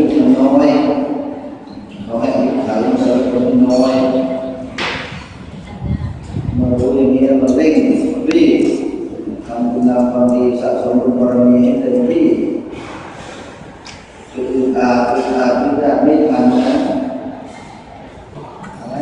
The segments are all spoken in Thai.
มันน้อยเขาให้อายุขัยมันคนน้อยมารู้อย่างนี้แล้วมันเร่งรีบทำคุณงามความดีสะสมบุญบารมีให้เต็มที่จุดอาไม่ทันนะอะไร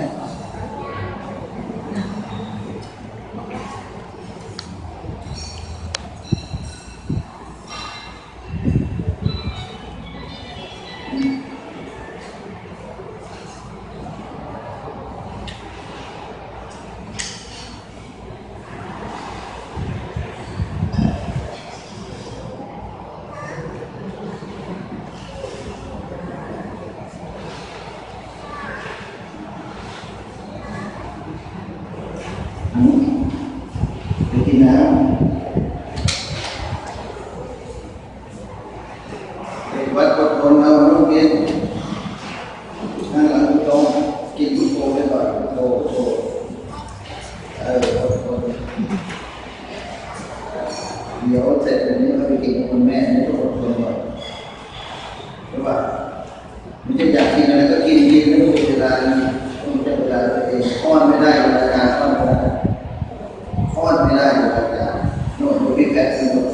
ไปกินน้ำเด็กวัดกดคนเราต้องกินนั่งหลังตรงกินพุทโธไปก่อนพุทโธคนเดี๋ยวเสร็จแบบนี้เขาไปกินกับคุณแม่ไม่ต้องอดทนก่อนหรือว่ามันจะอยากกินอะไรก็กินไม่ต้องเวลาต้องใช้เวลาตัวเองอ้อนไม่ได้เวลาการอ้อนไม่ได้เวลาการโน่นดูพี่แพทย์สนุก